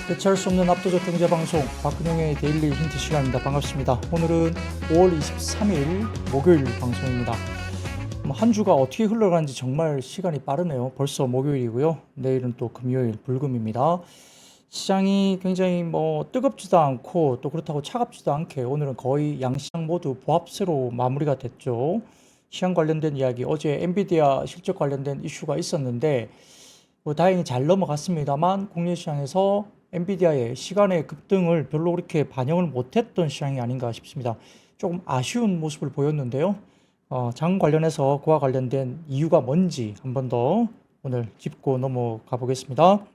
대체할 수 없는 압도적 경제 방송 박근영의 데일리 힌트 시간입니다. 반갑습니다. 오늘은 5월 23일 목요일 방송입니다. 한 주가 어떻게 흘러가는지 정말 시간이 빠르네요. 벌써 목요일이고요. 내일은 또 금요일 불금입니다. 시장이 굉장히 뜨겁지도 않고 또 그렇다고 차갑지도 않게 오늘은 거의 양시장 모두 보합세로 마무리가 됐죠. 시장 관련된 이야기, 어제 엔비디아 실적 관련된 이슈가 있었는데 다행히 잘 넘어갔습니다만 국내 시장에서 엔비디아의 시간의 급등을 별로 그렇게 반영을 못했던 시장이 아닌가 싶습니다. 조금 아쉬운 모습을 보였는데요. 장 관련해서 그와 관련된 이유가 뭔지 한 번 더 오늘 짚고 넘어가 보겠습니다.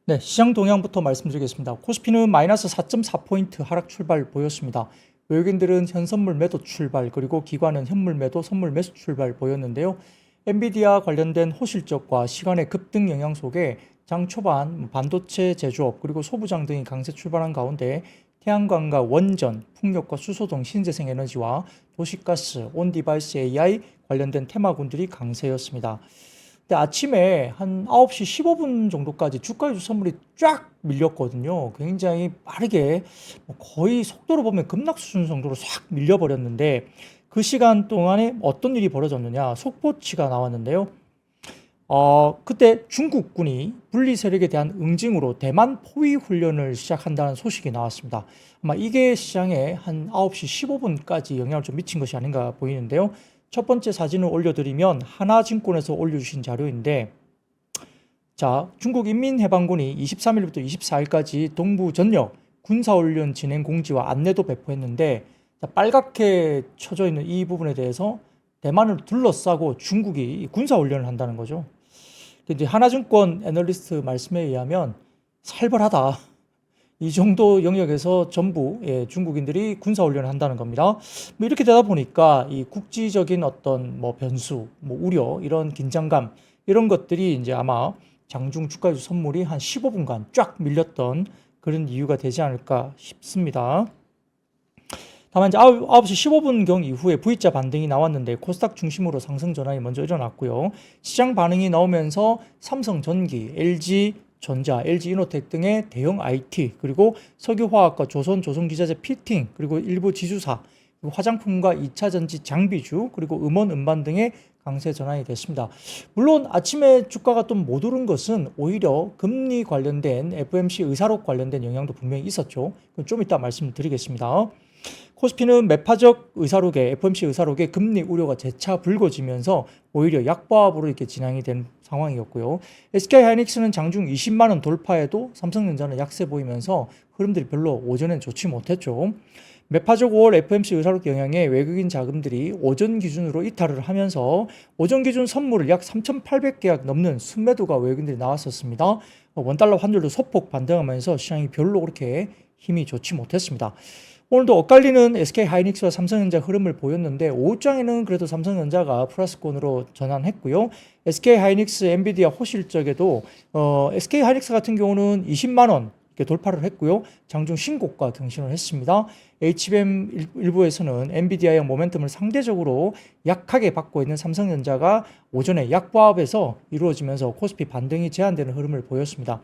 네, 시장 동향부터 말씀드리겠습니다. 코스피는 마이너스 4.4포인트 하락 출발 보였습니다. 외국인들은 현선물 매도 출발, 그리고 기관은 현물 매도, 선물 매수 출발 보였는데요. 엔비디아 관련된 호실적과 시간의 급등 영향 속에 장 초반 반도체 제조업 그리고 소부장 등이 강세 출발한 가운데 태양광과 원전, 풍력과 수소 등 신재생 에너지와 도시가스, 온디바이스 AI 관련된 테마군들이 강세였습니다. 근데 아침에 한 9시 15분 정도까지 주가 유주 선물이 쫙 밀렸거든요. 굉장히 빠르게 거의 속도로 보면 급락 수준 정도로 싹 밀려버렸는데 그 시간 동안에 어떤 일이 벌어졌느냐, 속보치가 나왔는데요. 그때 중국군이 분리 세력에 대한 응징으로 대만 포위 훈련을 시작한다는 소식이 나왔습니다. 아마 이게 시장에 한 9시 15분까지 영향을 좀 미친 것이 아닌가 보이는데요. 첫 번째 사진을 올려드리면 하나증권에서 올려주신 자료인데, 자, 중국 인민해방군이 23일부터 24일까지 동부 전역 군사훈련 진행 공지와 안내도 배포했는데, 빨갛게 쳐져 있는 이 부분에 대해서 대만을 둘러싸고 중국이 군사훈련을 한다는 거죠. 이제 하나증권 애널리스트 말씀에 의하면 살벌하다. 이 정도 영역에서 전부 중국인들이 군사훈련을 한다는 겁니다. 이렇게 되다 보니까 이 국지적인 어떤 변수, 우려, 이런 긴장감, 이런 것들이 이제 아마 장중 주가주 선물이 한 15분간 쫙 밀렸던 그런 이유가 되지 않을까 싶습니다. 다만 이제 9시 15분경 이후에 V자 반등이 나왔는데 코스닥 중심으로 상승 전환이 먼저 일어났고요. 시장 반응이 나오면서 삼성전기, LG전자, LG이노텍 등의 대형 IT, 그리고 석유화학과 조선기자재 피팅, 그리고 일부 지주사, 그리고 화장품과 2차전지 장비주, 그리고 음원, 음반 등의 강세 전환이 됐습니다. 물론 아침에 주가가 좀 못 오른 것은 오히려 금리 관련된 FOMC 의사록 관련된 영향도 분명히 있었죠. 좀 이따 말씀드리겠습니다. 코스피는 매파적 의사록에 FOMC 의사록에 금리 우려가 재차 불거지면서 오히려 약보합으로 이렇게 진행이 된 상황이었고요. SK하이닉스는 장중 20만 원 돌파에도 삼성전자는 약세 보이면서 흐름들이 별로 오전엔 좋지 못했죠. 매파적 5월 FOMC 의사록 영향에 외국인 자금들이 오전 기준으로 이탈을 하면서 오전 기준 선물을 약 3,800계약 넘는 순매도가 외국인들이 나왔었습니다. 원달러 환율도 소폭 반등하면서 시장이 별로 그렇게 힘이 좋지 못했습니다. 오늘도 엇갈리는 SK하이닉스와 삼성전자 흐름을 보였는데 오후장에는 그래도 삼성전자가 플러스권으로 전환했고요. SK하이닉스, 엔비디아 호실적에도 SK하이닉스 같은 경우는 20만 원 이렇게 돌파를 했고요. 장중 신고가 경신을 했습니다. HBM 일부에서는 엔비디아의 모멘텀을 상대적으로 약하게 받고 있는 삼성전자가 오전에 약보합에서 이루어지면서 코스피 반등이 제한되는 흐름을 보였습니다.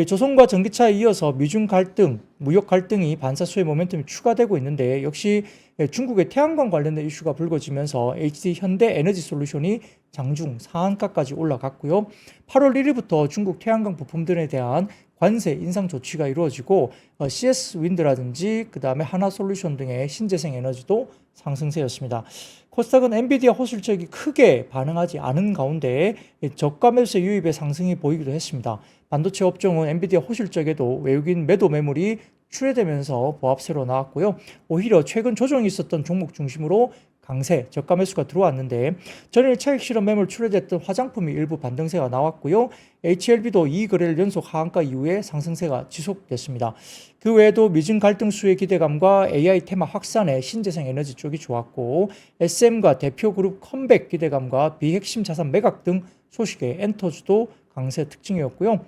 조선과 전기차에 이어서 미중 갈등, 무역 갈등이 반사수의 모멘텀이 추가되고 있는데 역시 중국의 태양광 관련된 이슈가 불거지면서 HD 현대 에너지솔루션이 장중 상한가까지 올라갔고요. 8월 1일부터 중국 태양광 부품들에 대한 관세 인상 조치가 이루어지고 CS 윈드라든지 그 다음에 하나솔루션 등의 신재생 에너지도 상승세였습니다. 코스닥은 엔비디아 호실적이 크게 반응하지 않은 가운데 저가 매수세 유입의 상승이 보이기도 했습니다. 반도체 업종은 엔비디아 호실적에도 외국인 매도 매물이 출회되면서 보합세로 나왔고요. 오히려 최근 조정이 있었던 종목 중심으로 강세, 저가 매수가 들어왔는데 전일 차익 실현 매물 출회됐던 화장품이 일부 반등세가 나왔고요. HLB도 2거래일 연속 하한가 이후에 상승세가 지속됐습니다. 그 외에도 미중 갈등 수혜 기대감과 AI 테마 확산에 신재생 에너지 쪽이 좋았고 SM과 대표 그룹 컴백 기대감과 비핵심 자산 매각 등 소식에 엔터주도 강세 특징이었고요.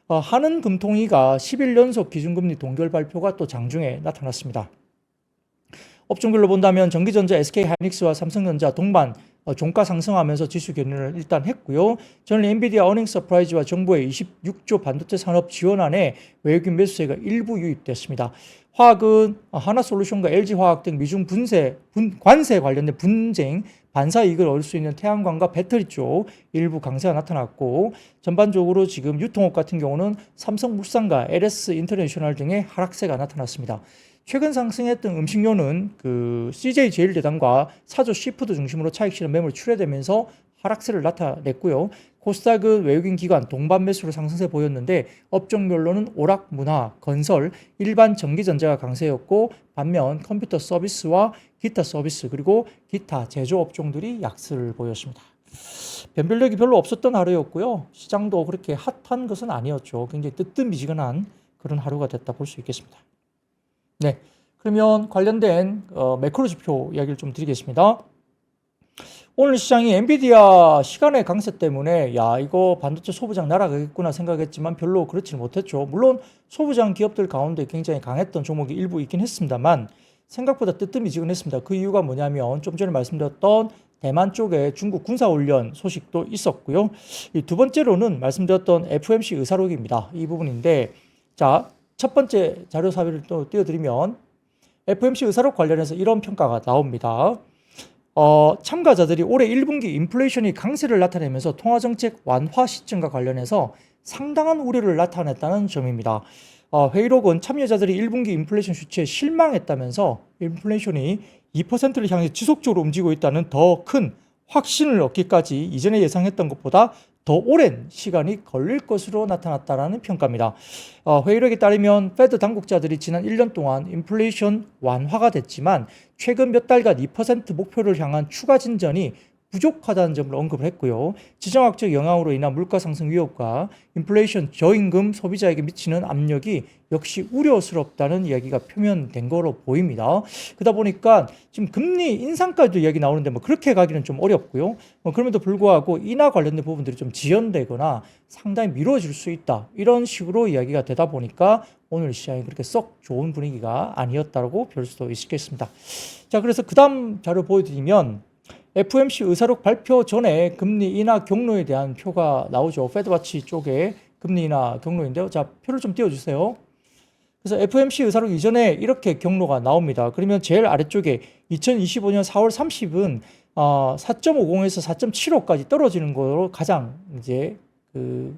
한은금통위가 10일 연속 기준금리 동결 발표가 또 장중에 나타났습니다. 업종별로 본다면 전기전자, SK하이닉스와 삼성전자, 동반 종가 상승하면서 지수 견인을 일단 했고요. 저는 엔비디아 어닝 서프라이즈와 정부의 26조 반도체 산업 지원안에 외국인 매수세가 일부 유입됐습니다. 화학은 하나솔루션과 LG화학 등 미중 관세 관련된 분쟁, 반사 이익을 얻을 수 있는 태양광과 배터리 쪽 일부 강세가 나타났고, 전반적으로 지금 유통업 같은 경우는 삼성물산과 LS 인터내셔널 등의 하락세가 나타났습니다. 최근 상승했던 음식료는 CJ 제일제당과 사조 시푸드 중심으로 차익 실현 매물 출회되면서 하락세를 나타냈고요. 코스닥은 외국인 기관 동반 매수로 상승세 보였는데 업종별로는 오락, 문화, 건설, 일반 전기전자가 강세였고, 반면 컴퓨터 서비스와 기타 서비스 그리고 기타 제조 업종들이 약세를 보였습니다. 변별력이 별로 없었던 하루였고요. 시장도 그렇게 핫한 것은 아니었죠. 굉장히 뜨뜻미지근한 그런 하루가 됐다 볼 수 있겠습니다. 네, 그러면 관련된 매크로 지표 이야기를 좀 드리겠습니다. 오늘 시장이 엔비디아 시간의 강세 때문에 이거 반도체 소부장 날아가겠구나 생각했지만 별로 그렇지는 못했죠. 물론 소부장 기업들 가운데 굉장히 강했던 종목이 일부 있긴 했습니다만 생각보다 뜨뜻미지근했습니다. 그 이유가 뭐냐면 좀 전에 말씀드렸던 대만 쪽에 중국 군사훈련 소식도 있었고요. 이 두 번째로는 말씀드렸던 FOMC 의사록입니다. 이 부분인데, 자, 첫 번째 자료 사비를 또 띄워드리면 FOMC 의사록 관련해서 이런 평가가 나옵니다. 참가자들이 올해 1분기 인플레이션이 강세를 나타내면서 통화정책 완화 시점과 관련해서 상당한 우려를 나타냈다는 점입니다. 회의록은 참여자들이 1분기 인플레이션 수치에 실망했다면서 인플레이션이 2%를 향해 지속적으로 움직이고 있다는 더 큰 확신을 얻기까지 이전에 예상했던 것보다 더 오랜 시간이 걸릴 것으로 나타났다는 평가입니다. 회의록에 따르면 페드 당국자들이 지난 1년 동안 인플레이션 완화가 됐지만 최근 몇 달간 2% 목표를 향한 추가 진전이 부족하다는 점을 언급을 했고요. 지정학적 영향으로 인한 물가 상승 위협과 인플레이션 저임금 소비자에게 미치는 압력이 역시 우려스럽다는 이야기가 표면된 거로 보입니다. 그러다 보니까 지금 금리 인상까지도 이야기 나오는데 그렇게 가기는 좀 어렵고요. 그럼에도 불구하고 인하 관련된 부분들이 좀 지연되거나 상당히 미뤄질 수 있다. 이런 식으로 이야기가 되다 보니까 오늘 시장이 그렇게 썩 좋은 분위기가 아니었다고 볼 수도 있겠습니다. 자, 그래서 그 다음 자료 보여드리면 FOMC 의사록 발표 전에 금리 인하 경로에 대한 표가 나오죠. 페드와치 쪽에 금리 인하 경로인데요. 자, 표를 좀 띄워주세요. 그래서 FOMC 의사록 이전에 이렇게 경로가 나옵니다. 그러면 제일 아래쪽에 2025년 4월 30은 4.50에서 4.75까지 떨어지는 거로 가장 이제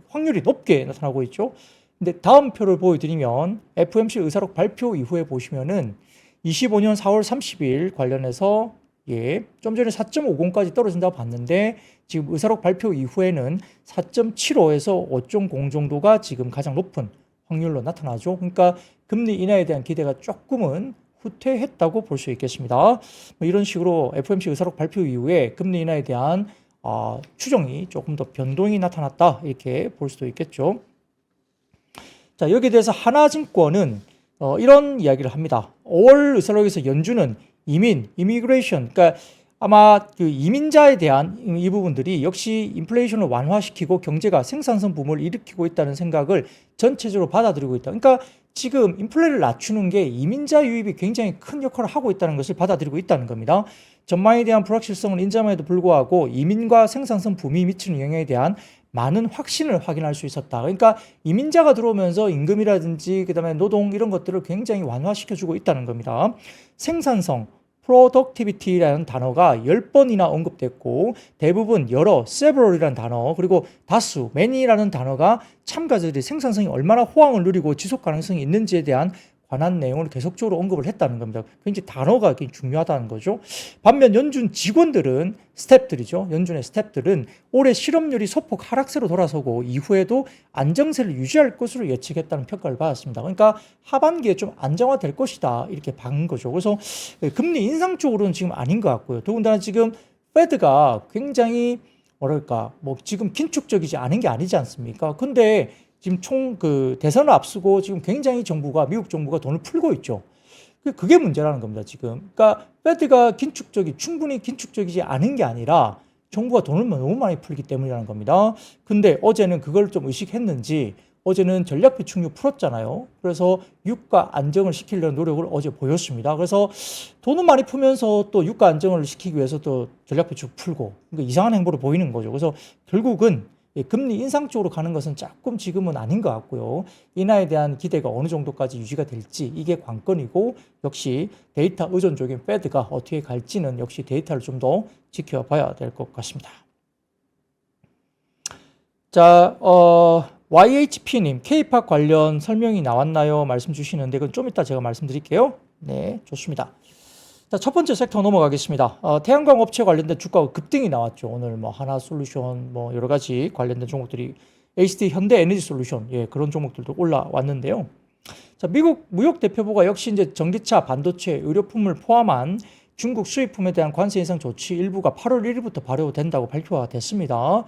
확률이 높게 나타나고 있죠. 근데 다음 표를 보여드리면 FOMC 의사록 발표 이후에 보시면은 25년 4월 30일 관련해서 좀 전에 4.50까지 떨어진다고 봤는데 지금 의사록 발표 이후에는 4.75에서 5.0 정도가 지금 가장 높은 확률로 나타나죠. 그러니까 금리 인하에 대한 기대가 조금은 후퇴했다고 볼 수 있겠습니다. 이런 식으로 FOMC 의사록 발표 이후에 금리 인하에 대한 추정이 조금 더 변동이 나타났다 이렇게 볼 수도 있겠죠. 자, 여기에 대해서 하나증권은 이런 이야기를 합니다. 5월 의사록에서 연준은 이미그레이션, 그러니까 아마 이민자에 대한 이 부분들이 역시 인플레이션을 완화시키고 경제가 생산성 붐을 일으키고 있다는 생각을 전체적으로 받아들이고 있다. 그러니까 지금 인플레를 낮추는 게 이민자 유입이 굉장히 큰 역할을 하고 있다는 것을 받아들이고 있다는 겁니다. 전망에 대한 불확실성을 인정함에도 불구하고 이민과 생산성 붐이 미치는 영향에 대한 많은 확신을 확인할 수 있었다. 그러니까 이민자가 들어오면서 임금이라든지 그다음에 노동 이런 것들을 굉장히 완화시켜주고 있다는 겁니다. 생산성, productivity라는 단어가 10번이나 언급됐고 대부분 여러, several이라는 단어 그리고 다수, many라는 단어가 참가자들이 생산성이 얼마나 호황을 누리고 지속 가능성이 있는지에 대한 관한 내용을 계속적으로 언급을 했다는 겁니다. 굉장히 단어가 굉장히 중요하다는 거죠. 반면 연준 직원들은 연준의 스태프들은 올해 실업률이 소폭 하락세로 돌아서고 이후에도 안정세를 유지할 것으로 예측했다는 평가를 받았습니다. 그러니까 하반기에 좀 안정화될 것이다 이렇게 본 거죠. 그래서 금리 인상 쪽으로는 지금 아닌 것 같고요. 더군다나 지금 페드가 굉장히 지금 긴축적이지 않은 게 아니지 않습니까? 근데 지금 대선을 앞두고 지금 굉장히 미국 정부가 돈을 풀고 있죠. 그게 문제라는 겁니다, 지금. 그러니까, 페드가 충분히 긴축적이지 않은 게 아니라 정부가 돈을 너무 많이 풀기 때문이라는 겁니다. 근데 어제는 그걸 좀 의식했는지 어제는 전략 비축유 풀었잖아요. 그래서 유가 안정을 시키려는 노력을 어제 보였습니다. 그래서 돈은 많이 풀면서 또 유가 안정을 시키기 위해서 또 전략 비축 풀고, 그러니까 이상한 행보를 보이는 거죠. 그래서 결국은 금리 인상 쪽으로 가는 것은 조금 지금은 아닌 것 같고요. 인하에 대한 기대가 어느 정도까지 유지가 될지 이게 관건이고, 역시 데이터 의존적인 패드가 어떻게 갈지는 역시 데이터를 좀 더 지켜봐야 될 것 같습니다. 자, YHP님, K-팝 관련 설명이 나왔나요? 말씀 주시는데 그건 좀 이따 제가 말씀드릴게요. 네, 좋습니다. 자, 첫 번째 섹터 넘어가겠습니다. 태양광 업체 관련된 주가가 급등이 나왔죠. 오늘 뭐 하나솔루션 뭐 여러 가지 관련된 종목들이 HD 현대 에너지 솔루션 그런 종목들도 올라왔는데요. 자, 미국 무역 대표부가 역시 이제 전기차, 반도체, 의료품을 포함한 중국 수입품에 대한 관세 인상 조치 일부가 8월 1일부터 발효된다고 발표가 됐습니다.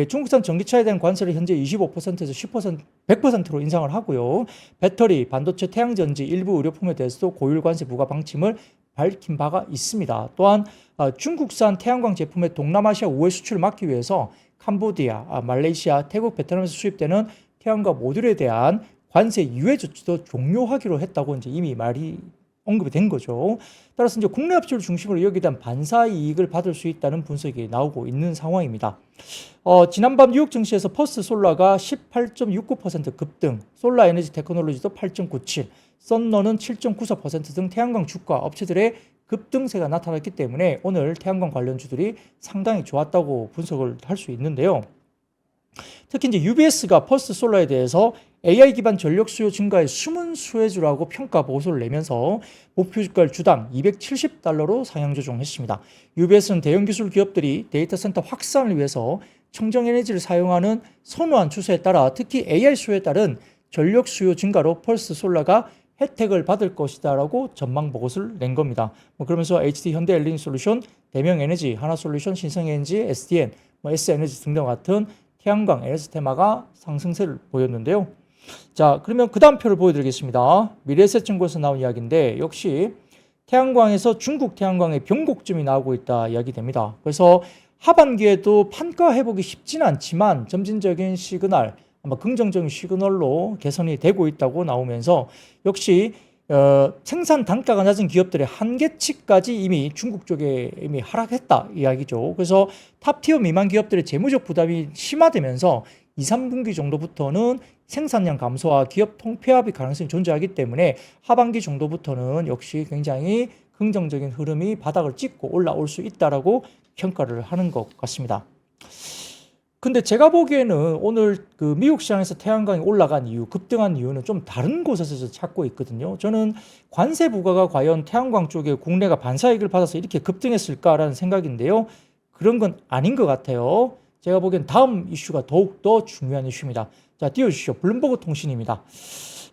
중국산 전기차에 대한 관세를 현재 25%에서 10%, 100%로 인상을 하고요. 배터리, 반도체, 태양전지, 일부 의료품에 대해서도 고율 관세 부과 방침을 밝힌 바가 있습니다. 또한 중국산 태양광 제품의 동남아시아 우회 수출을 막기 위해서 캄보디아, 말레이시아, 태국, 베트남에서 수입되는 태양광 모듈에 대한 관세 유예 조치도 종료하기로 했다고 이제 이미 말이 언급이 된 거죠. 따라서 이제 국내 업체를 중심으로 여기에 대한 반사 이익을 받을 수 있다는 분석이 나오고 있는 상황입니다. 지난밤 뉴욕 증시에서 퍼스트 솔라가 18.69% 급등, 솔라 에너지 테크놀로지도 8.97, 썬너는 7.94% 등 태양광 주가 업체들의 급등세가 나타났기 때문에 오늘 태양광 관련주들이 상당히 좋았다고 분석을 할 수 있는데요. 특히 이제 UBS가 퍼스트 솔라에 대해서 AI 기반 전력 수요 증가의 숨은 수혜주라고 평가 보고서를 내면서 목표 주가를 주당 $270로 상향 조정했습니다. UBS는 대형 기술 기업들이 데이터 센터 확산을 위해서 청정 에너지를 사용하는 선호한 추세에 따라 특히 AI 수요에 따른 전력 수요 증가로 퍼스트 솔라가 혜택을 받을 것이다라고 전망 보고서를 낸 겁니다. 그러면서 HD 현대 엘리니 솔루션, 대명 에너지, 하나솔루션, 신성에너지, SDN, S에너지 등등 같은 태양광 에너지 테마가 상승세를 보였는데요. 자, 그러면 그 다음 표를 보여드리겠습니다. 미래에셋증권에서 나온 이야기인데 역시 태양광에서 중국 태양광의 변곡점이 나오고 있다 이야기됩니다. 그래서 하반기에도 판가 회복이 쉽지는 않지만 점진적인 시그널, 아마 긍정적인 시그널로 개선이 되고 있다고 나오면서 역시 생산 단가가 낮은 기업들의 한계치까지 이미 중국 쪽에 이미 하락했다 이야기죠. 그래서 탑티어 미만 기업들의 재무적 부담이 심화되면서 2, 3분기 정도부터는 생산량 감소와 기업 통폐합의 가능성이 존재하기 때문에 하반기 정도부터는 역시 굉장히 긍정적인 흐름이 바닥을 찍고 올라올 수 있다라고 평가를 하는 것 같습니다. 근데 제가 보기에는 오늘 그 미국 시장에서 태양광이 올라간 이유, 급등한 이유는 좀 다른 곳에서 찾고 있거든요. 저는 관세 부과가 과연 태양광 쪽에 국내가 반사이익을 받아서 이렇게 급등했을까라는 생각인데요. 그런 건 아닌 것 같아요. 제가 보기엔 다음 이슈가 더욱더 중요한 이슈입니다. 자, 띄워주시죠. 블룸버그 통신입니다.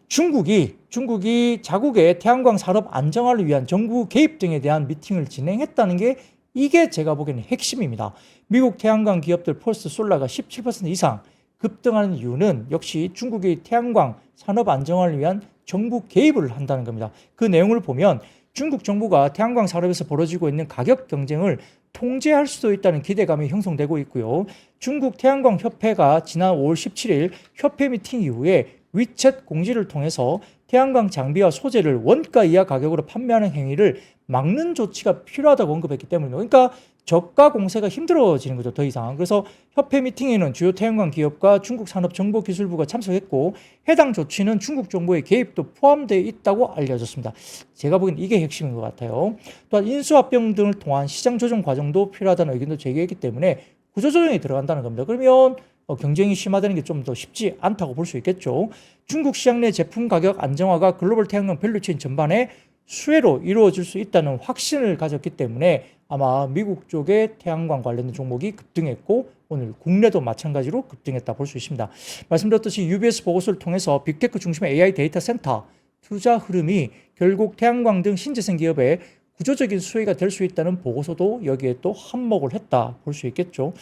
중국이 자국의 태양광 산업 안정화를 위한 정부 개입 등에 대한 미팅을 진행했다는 게 이게 제가 보기에는 핵심입니다. 미국 태양광 기업들 퍼스트 솔라가 17% 이상 급등하는 이유는 역시 중국의 태양광 산업 안정화를 위한 정부 개입을 한다는 겁니다. 그 내용을 보면 중국 정부가 태양광 산업에서 벌어지고 있는 가격 경쟁을 통제할 수도 있다는 기대감이 형성되고 있고요. 중국 태양광 협회가 지난 5월 17일 협회 미팅 이후에 위챗 공지를 통해서 태양광 장비와 소재를 원가 이하 가격으로 판매하는 행위를 막는 조치가 필요하다고 언급했기 때문입니다. 그러니까 저가 공세가 힘들어지는 거죠, 더 이상. 그래서 협회 미팅에는 주요 태양광 기업과 중국 산업정보기술부가 참석했고 해당 조치는 중국 정부의 개입도 포함되어 있다고 알려졌습니다. 제가 보기엔 이게 핵심인 것 같아요. 또한 인수합병 등을 통한 시장 조정 과정도 필요하다는 의견도 제기했기 때문에 구조조정이 들어간다는 겁니다. 그러면 경쟁이 심화되는 게 좀 더 쉽지 않다고 볼 수 있겠죠. 중국 시장 내 제품 가격 안정화가 글로벌 태양광 밸류체인 전반에 수혜로 이루어질 수 있다는 확신을 가졌기 때문에 아마 미국 쪽의 태양광 관련된 종목이 급등했고 오늘 국내도 마찬가지로 급등했다 볼 수 있습니다. 말씀드렸듯이 UBS 보고서를 통해서 빅테크 중심의 AI 데이터 센터 투자 흐름이 결국 태양광 등 신재생 기업의 구조적인 수혜가 될 수 있다는 보고서도 여기에 또 한몫을 했다 볼 수 있겠죠.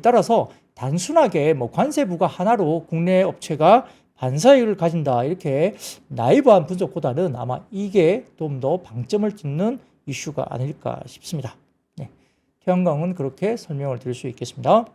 따라서 단순하게 관세 부과 하나로 국내 업체가 반사이익을 가진다 이렇게 나이브한 분석보다는 아마 이게 좀 더 방점을 찍는 이슈가 아닐까 싶습니다. 네, 태양광은 그렇게 설명을 드릴 수 있겠습니다.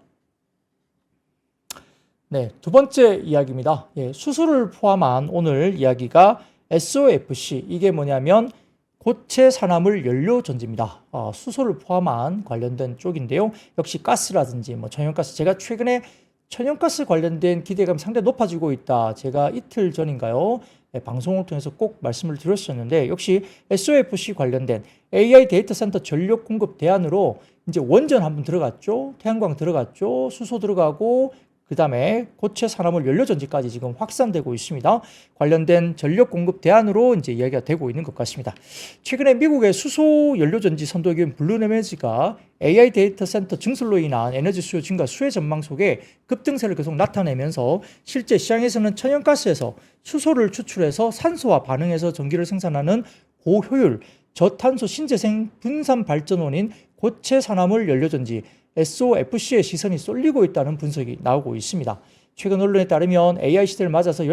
네, 두 번째 이야기입니다. 예, 수소를 포함한 오늘 이야기가 SOFC, 이게 뭐냐면 고체 산화물 연료 전지입니다. 수소를 포함한 관련된 쪽인데요. 역시 가스라든지 뭐 천연가스, 제가 최근에 천연가스 관련된 기대감이 상당히 높아지고 있다. 제가 이틀 전인가요? 네, 방송을 통해서 꼭 말씀을 드렸었는데, 역시 SOFC 관련된 AI 데이터 센터 전력 공급 대안으로 이제 원전 한번 들어갔죠. 태양광 들어갔죠. 수소 들어가고, 그 다음에 고체 산화물 연료 전지까지 지금 확산되고 있습니다. 관련된 전력 공급 대안으로 이제 이야기가 되고 있는 것 같습니다. 최근에 미국의 수소 연료 전지 선도기업 블루에너지가 AI 데이터 센터 증설로 인한 에너지 수요 증가 수혜 전망 속에 급등세를 계속 나타내면서 실제 시장에서는 천연가스에서 수소를 추출해서 산소와 반응해서 전기를 생산하는 고효율 저탄소 신재생 분산 발전원인 고체 산화물 연료 전지 SOFC의 시선이 쏠리고 있다는 분석이 나오고 있습니다. 최근 언론에 따르면 AI 시대를 맞아서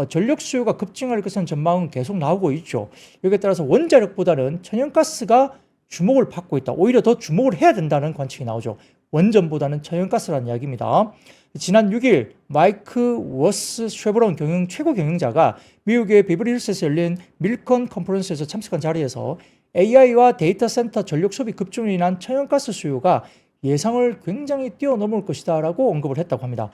전력 수요가 급증할 것이라는 전망은 계속 나오고 있죠. 여기에 따라서 원자력보다는 천연가스가 주목을 받고 있다. 오히려 더 주목을 해야 된다는 관측이 나오죠. 원전보다는 천연가스라는 이야기입니다. 지난 6일 마이크 워스 쉐브론 최고 경영자가 미국의 비버리힐스에서 열린 밀컨 컨퍼런스에서 참석한 자리에서 AI와 데이터 센터 전력 소비 급증으로 인한 천연가스 수요가 예상을 굉장히 뛰어넘을 것이다 라고 언급을 했다고 합니다.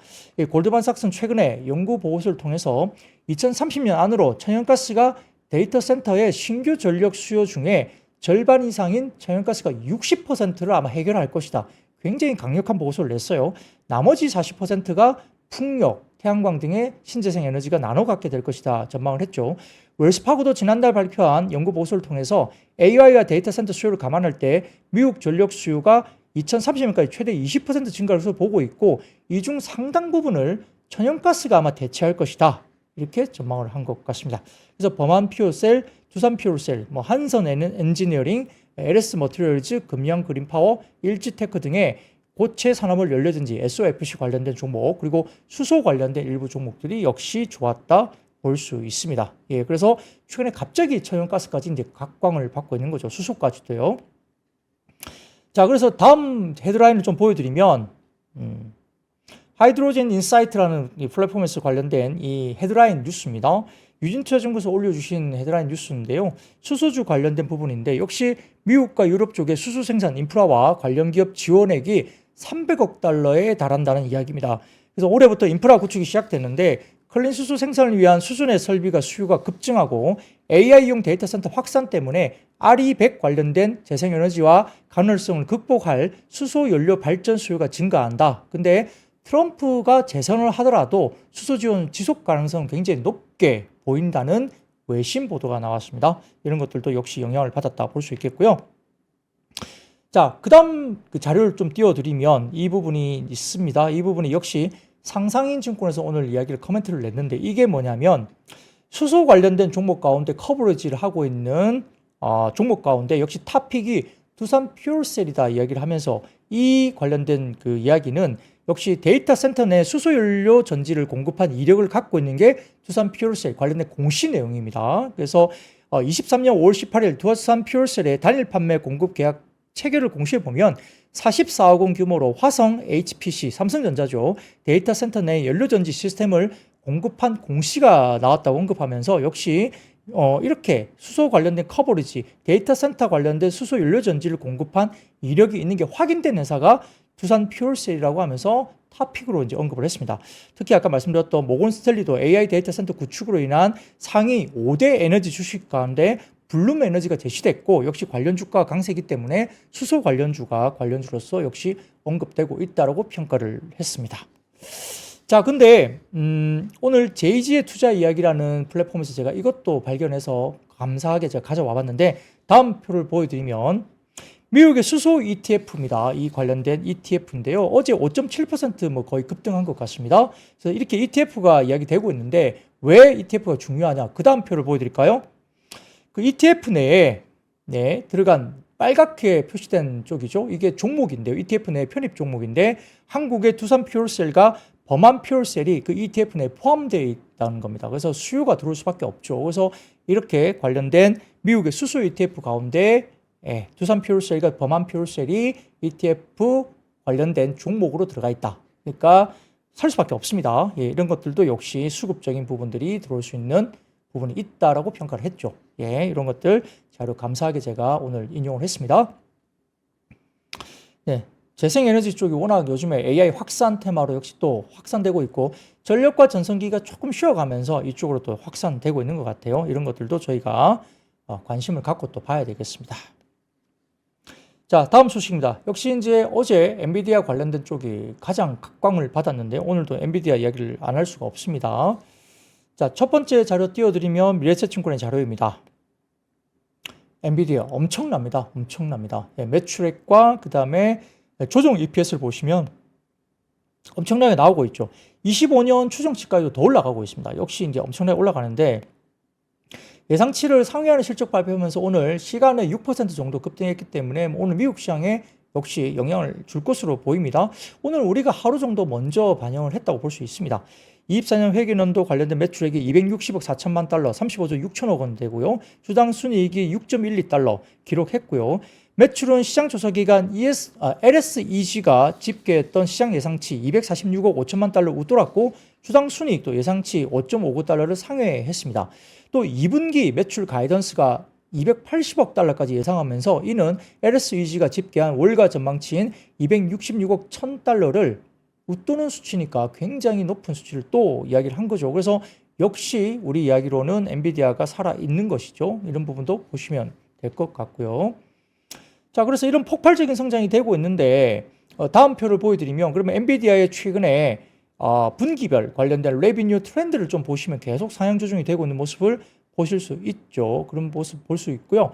골드만삭스는 최근에 연구 보고서를 통해서 2030년 안으로 천연가스가 데이터 센터의 신규 전력 수요 중에 절반 이상인 천연가스가 60%를 아마 해결할 것이다. 굉장히 강력한 보고서를 냈어요. 나머지 40%가 풍력, 태양광 등의 신재생 에너지가 나눠 갖게 될 것이다 전망을 했죠. 웰스파고도 지난달 발표한 연구 보고서를 통해서 AI와 데이터 센터 수요를 감안할 때 미국 전력 수요가 2030년까지 최대 20% 증가할 것으로 보고 있고, 이 중 상당 부분을 천연가스가 아마 대체할 것이다. 이렇게 전망을 한 것 같습니다. 그래서 범한 퓨어셀, 두산 퓨어셀, 한선 엔지니어링, LS 머티리얼즈, 금양 그린파워, 일지테크 등의 고체 산화물 연료전지 SOFC 관련된 종목, 그리고 수소 관련된 일부 종목들이 역시 좋았다 볼 수 있습니다. 예, 그래서 최근에 갑자기 천연가스까지 이제 각광을 받고 있는 거죠. 수소까지도요. 자, 그래서 다음 헤드라인을 좀 보여드리면, 하이드로젠 인사이트라는 이 플랫폼에서 관련된 이 헤드라인 뉴스입니다. 유진투자정보에서 올려주신 헤드라인 뉴스인데요. 수소주 관련된 부분인데, 역시 미국과 유럽 쪽의 수소 생산 인프라와 관련 기업 지원액이 300억 달러에 달한다는 이야기입니다. 그래서 올해부터 인프라 구축이 시작됐는데, 클린 수소 생산을 위한 수준의 설비가 수요가 급증하고 AI용 데이터 센터 확산 때문에 RE100 관련된 재생에너지와 가능성을 극복할 수소 연료 발전 수요가 증가한다. 근데 트럼프가 재선을 하더라도 수소 지원 지속 가능성은 굉장히 높게 보인다는 외신 보도가 나왔습니다. 이런 것들도 역시 영향을 받았다 볼 수 있겠고요. 자, 그 다음 그 자료를 좀 띄워드리면 이 부분이 있습니다. 이 부분이 역시 상상인 증권에서 오늘 이야기를 코멘트를 냈는데, 이게 뭐냐면 수소 관련된 종목 가운데 커버리지를 하고 있는 종목 가운데 역시 탑픽이 두산 퓨얼셀이다 이야기를 하면서, 이 관련된 그 이야기는 역시 데이터 센터 내 수소 연료 전지를 공급한 이력을 갖고 있는 게 두산 퓨얼셀 관련된 공시 내용입니다. 그래서 23년 5월 18일 두산 퓨얼셀의 단일 판매 공급 계약 체결을 공시해 보면 44억 원 규모로 화성 HPC, 삼성전자죠. 데이터 센터 내 연료전지 시스템을 공급한 공시가 나왔다고 언급하면서, 역시 이렇게 수소 관련된 커버리지, 데이터 센터 관련된 수소 연료전지를 공급한 이력이 있는 게 확인된 회사가 두산 퓨얼셀이라고 하면서 탑픽으로 이제 언급을 했습니다. 특히 아까 말씀드렸던 모건 스탠리도 AI 데이터 센터 구축으로 인한 상위 5대 에너지 주식 가운데 블룸 에너지가 제시됐고, 역시 관련 주가가 강세이기 때문에 수소 관련주가 관련주로서 역시 언급되고 있다라고 평가를 했습니다. 자, 근데 오늘 JG의 투자 이야기라는 플랫폼에서 제가 이것도 발견해서 감사하게 제가 가져와 봤는데, 다음 표를 보여드리면 미국의 수소 ETF입니다. 이 관련된 ETF인데요. 어제 5.7% 거의 급등한 것 같습니다. 그래서 이렇게 ETF가 이야기되고 있는데, 왜 ETF가 중요하냐? 그 다음 표를 보여드릴까요? 그 ETF 내에 들어간 빨갛게 표시된 쪽이죠. 이게 종목인데요. ETF 내 편입 종목인데, 한국의 두산 퓨얼셀과 범한 퓨얼셀이 그 ETF 내에 포함되어 있다는 겁니다. 그래서 수요가 들어올 수밖에 없죠. 그래서 이렇게 관련된 미국의 수소 ETF 가운데 두산 퓨얼셀과 범한 퓨얼셀이 ETF 관련된 종목으로 들어가 있다. 그러니까 살 수밖에 없습니다. 예, 이런 것들도 역시 수급적인 부분들이 들어올 수 있는 부분이 있다라고 평가를 했죠. 예, 이런 것들 자료 감사하게 제가 오늘 인용을 했습니다. 네, 재생에너지 쪽이 워낙 요즘에 AI 확산 테마로 역시 또 확산되고 있고 전력과 전성기가 조금 쉬어가면서 이쪽으로 또 확산되고 있는 것 같아요. 이런 것들도 저희가 관심을 갖고 또 봐야 되겠습니다. 자, 다음 소식입니다. 역시 이제 어제 엔비디아 관련된 쪽이 가장 각광을 받았는데 오늘도 엔비디아 이야기를 안 할 수가 없습니다. 자, 첫 번째 자료 띄워드리면 미래에셋증권의 자료입니다. 엔비디아 엄청납니다. 엄청납니다. 예, 매출액과 그 다음에 조정 EPS를 보시면 엄청나게 나오고 있죠. 25년 추정치까지도 더 올라가고 있습니다. 역시 이제 엄청나게 올라가는데 예상치를 상회하는 실적 발표하면서 오늘 시간에 6% 정도 급등했기 때문에 오늘 미국 시장에 역시 영향을 줄 것으로 보입니다. 오늘 우리가 하루 정도 먼저 반영을 했다고 볼 수 있습니다. 24년 회계연도 관련된 매출액이 260억 4천만 달러, 35조 6천억 원 되고요. 주당 순이익이 6.12달러 기록했고요. 매출은 시장 조사기관 LSEG가 집계했던 시장 예상치 246억 5천만 달러 웃돌았고 주당 순이익도 예상치 5.59달러를 상회했습니다. 또 2분기 매출 가이던스가 280억 달러까지 예상하면서 이는 LSEG가 집계한 월가 전망치인 266억 1000달러를 웃도는 수치니까 굉장히 높은 수치를 또 이야기를 한 거죠. 그래서 역시 우리 이야기로는 엔비디아가 살아있는 것이죠. 이런 부분도 보시면 될 것 같고요. 자, 그래서 이런 폭발적인 성장이 되고 있는데 다음 표를 보여드리면 그러면 엔비디아의 최근에 분기별 관련된 레비뉴 트렌드를 좀 보시면 계속 상향 조정이 되고 있는 모습을 보실 수 있죠. 그런 모습 볼 수 있고요.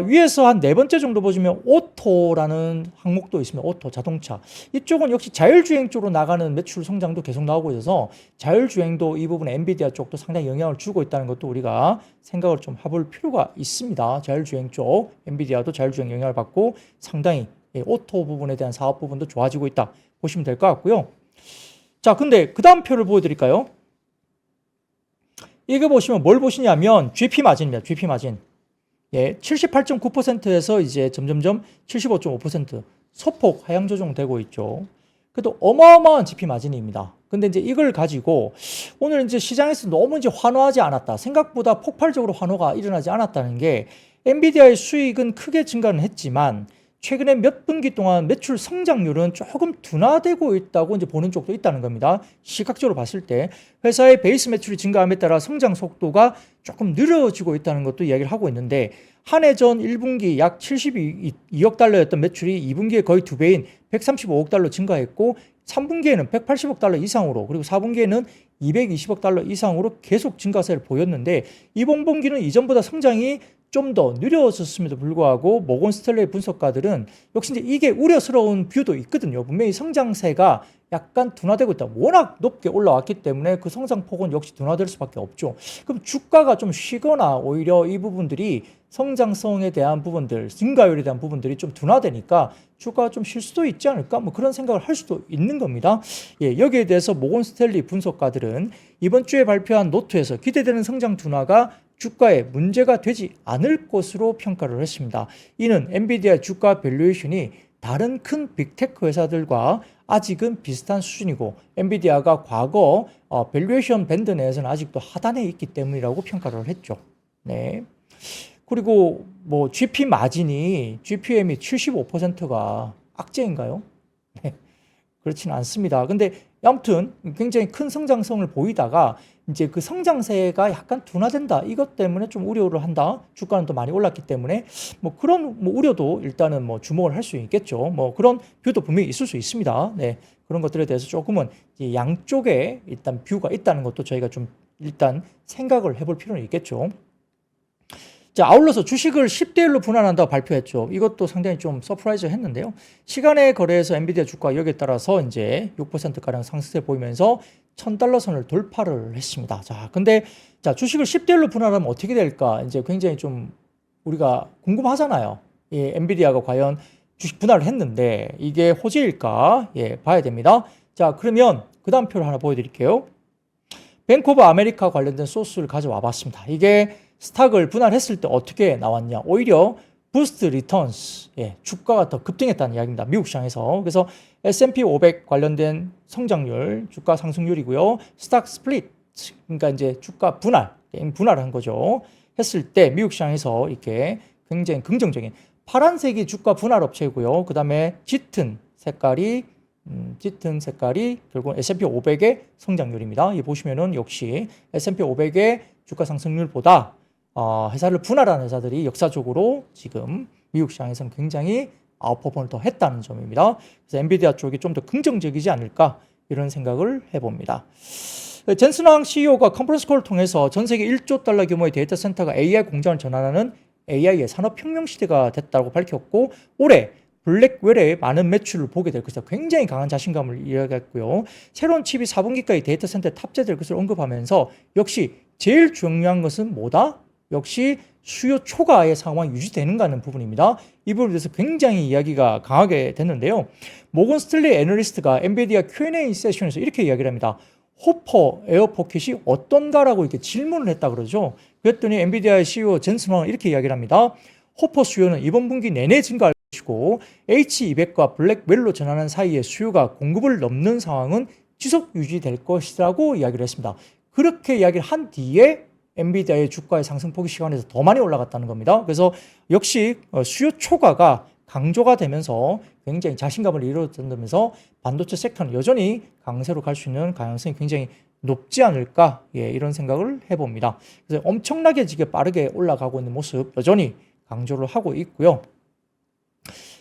위에서 한 네 번째 정도 보시면 오토라는 항목도 있습니다. 오토, 자동차. 이쪽은 역시 자율주행 쪽으로 나가는 매출 성장도 계속 나오고 있어서 자율주행도 이 부분에 엔비디아 쪽도 상당히 영향을 주고 있다는 것도 우리가 생각을 좀 해볼 필요가 있습니다. 자율주행 쪽, 엔비디아도 자율주행 영향을 받고 상당히 오토 부분에 대한 사업 부분도 좋아지고 있다 보시면 될 것 같고요. 자, 근데 그 다음 표를 보여드릴까요? 이거 보시면 뭘 보시냐면 GP 마진입니다. GP 마진. 예, 78.9%에서 이제 점점점 75.5% 소폭 하향 조정되고 있죠. 그래도 어마어마한 GP 마진입니다. 근데 이제 이걸 가지고 오늘 이제 시장에서 너무 이제 환호하지 않았다. 생각보다 폭발적으로 환호가 일어나지 않았다는 게 엔비디아의 수익은 크게 증가는 했지만 최근에 몇 분기 동안 매출 성장률은 조금 둔화되고 있다고 이제 보는 쪽도 있다는 겁니다. 시각적으로 봤을 때 회사의 베이스 매출이 증가함에 따라 성장 속도가 조금 느려지고 있다는 것도 이야기를 하고 있는데 한 해 전 1분기 약 72억 달러였던 매출이 2분기에 거의 2배인 135억 달러 증가했고 3분기에는 180억 달러 이상으로 그리고 4분기에는 220억 달러 이상으로 계속 증가세를 보였는데 이번 분기는 이전보다 성장이 좀 더 느려졌음에도 불구하고 모건 스탠레이 분석가들은 역시 이제 이게 우려스러운 뷰도 있거든요. 분명히 성장세가 약간 둔화되고 있다. 워낙 높게 올라왔기 때문에 그 성장폭은 역시 둔화될 수밖에 없죠. 그럼 주가가 좀 쉬거나 오히려 이 부분들이 성장성에 대한 부분들, 증가율에 대한 부분들이 좀 둔화되니까 주가가 좀 쉴 수도 있지 않을까? 뭐 그런 생각을 할 수도 있는 겁니다. 예, 여기에 대해서 모건 스탠리 분석가들은 이번 주에 발표한 노트에서 기대되는 성장 둔화가 주가에 문제가 되지 않을 것으로 평가를 했습니다. 이는 엔비디아 주가 밸류에이션이 다른 큰 빅테크 회사들과 아직은 비슷한 수준이고 엔비디아가 과거 밸류에이션 밴드 내에서는 아직도 하단에 있기 때문이라고 평가를 했죠. 네. 그리고 뭐 GP 마진이 GPM이 75%가 악재인가요? 네. 그렇지는 않습니다. 근데 아무튼 굉장히 큰 성장성을 보이다가 이제 그 성장세가 약간 둔화된다. 이것 때문에 좀 우려를 한다. 주가는 또 많이 올랐기 때문에 뭐 그런 뭐 우려도 일단은 뭐 주목을 할 수 있겠죠. 뭐 그런 뷰도 분명히 있을 수 있습니다. 네. 그런 것들에 대해서 조금은 양쪽에 일단 뷰가 있다는 것도 저희가 좀 일단 생각을 해볼 필요는 있겠죠. 자, 아울러서 주식을 10대 1로 분할한다고 발표했죠. 이것도 상당히 좀 서프라이즈 했는데요. 시간의 거래에서 엔비디아 주가 여기에 따라서 이제 6%가량 상승세 보이면서 $1,000 선을 돌파를 했습니다. 자, 근데 자, 주식을 10대 1로 분할하면 어떻게 될까? 이제 굉장히 좀 우리가 궁금하잖아요. 예, 엔비디아가 과연 주식 분할을 했는데 이게 호재일까? 예, 봐야 됩니다. 자, 그러면 그 다음 표를 하나 보여드릴게요. 뱅크 오브 아메리카 관련된 소스를 가져와 봤습니다. 이게 스탁을 분할했을 때 어떻게 나왔냐? 오히려 부스트 리턴스, 주가가 더 급등했다는 이야기입니다. 미국 시장에서. 그래서 S&P 500 관련된 성장률, 주가 상승률이고요. 스탁 스플릿, 그러니까 이제 주가 분할한 거죠. 했을 때 미국 시장에서 이렇게 굉장히 긍정적인 파란색이 주가 분할 업체이고요. 그 다음에 짙은 색깔이 결국 S&P 500의 성장률입니다. 이 보시면은 역시 S&P 500의 주가 상승률보다 회사를 분할한 회사들이 역사적으로 지금 미국 시장에서는 굉장히 아웃퍼폼을 더 했다는 점입니다. 그래서 엔비디아 쪽이 좀 더 긍정적이지 않을까 이런 생각을 해봅니다. 젠슨 황 CEO가 컨퍼런스 콜을 통해서 전 세계 1조 달러 규모의 데이터 센터가 AI 공장을 전환하는 AI의 산업혁명 시대가 됐다고 밝혔고 올해 블랙웰의 많은 매출을 보게 될 것이다. 굉장히 강한 자신감을 이야기했고요. 새로운 칩이 4분기까지 데이터 센터에 탑재될 것을 언급하면서 역시 제일 중요한 것은 뭐다? 역시 수요 초과의 상황이 유지되는가 하는 부분입니다. 이 부분에 대해서 굉장히 이야기가 강하게 됐는데요. 모건 스탠리 애널리스트가 엔비디아 Q&A 세션에서 이렇게 이야기를 합니다. 호퍼 에어 포켓이 어떤가라고 이렇게 질문을 했다 그러죠. 그랬더니 엔비디아의 CEO 젠슨 황은 이렇게 이야기를 합니다. 호퍼 수요는 이번 분기 내내 증가할 것이고 H200과 블랙웰로 전환하는 사이에 수요가 공급을 넘는 상황은 지속 유지될 것이라고 이야기를 했습니다. 그렇게 이야기를 한 뒤에 엔비디아의 주가의 상승폭이 시간에서 더 많이 올라갔다는 겁니다. 그래서 역시 수요 초과가 강조가 되면서 굉장히 자신감을 이루어진다면서 반도체 섹터는 여전히 강세로 갈 수 있는 가능성이 굉장히 높지 않을까 이런 생각을 해봅니다. 그래서 엄청나게 지금 빠르게 올라가고 있는 모습 여전히 강조를 하고 있고요.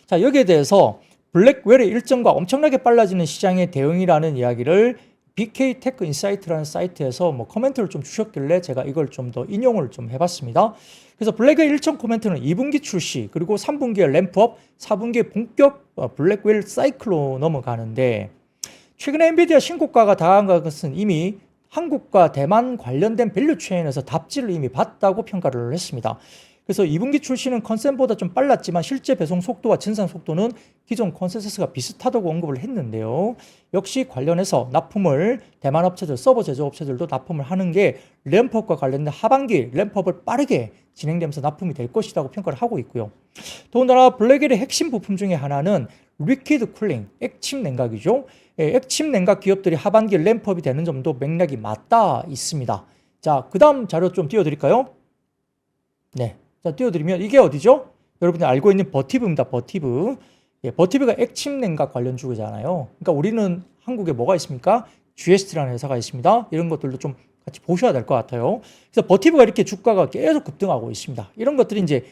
자, 여기에 대해서 블랙웰의 일정과 엄청나게 빨라지는 시장의 대응이라는 이야기를 BK 테크 인사이트라는 사이트에서 코멘트를 좀 주셨길래 제가 이걸 좀 더 인용을 좀 해봤습니다. 그래서 블랙웰 일정 코멘트는 2분기 출시, 그리고 3분기에 램프업, 4분기에 본격 블랙웰 사이클로 넘어가는데 최근에 엔비디아 신고가가 다가간 것은 이미 한국과 대만 관련된 밸류 체인에서 답지를 이미 봤다고 평가를 했습니다. 그래서 2분기 출시는 컨센보다 좀 빨랐지만 실제 배송 속도와 증산 속도는 기존 컨센서스가 비슷하다고 언급을 했는데요. 역시 관련해서 납품을 대만 업체들, 서버 제조업체들도 납품을 하는 게 램프업과 관련된 하반기 램프업을 빠르게 진행되면서 납품이 될 것이라고 평가를 하고 있고요. 더군다나 블랙웰의 핵심 부품 중에 하나는 리퀴드 쿨링, 액침 냉각이죠. 액침 냉각 기업들이 하반기 램프업이 되는 점도 맥락이 맞닿아 있습니다. 자, 그 다음 자료 좀 띄워드릴까요? 네. 자, 띄워드리면 이게 어디죠? 여러분들 알고 있는 버티브입니다. 버티브. 버티브가 액침 냉각 관련 주잖아요. 그러니까 우리는 한국에 뭐가 있습니까? GST라는 회사가 있습니다. 이런 것들도 좀 같이 보셔야 될 것 같아요. 그래서 버티브가 이렇게 주가가 계속 급등하고 있습니다. 이런 것들이 이제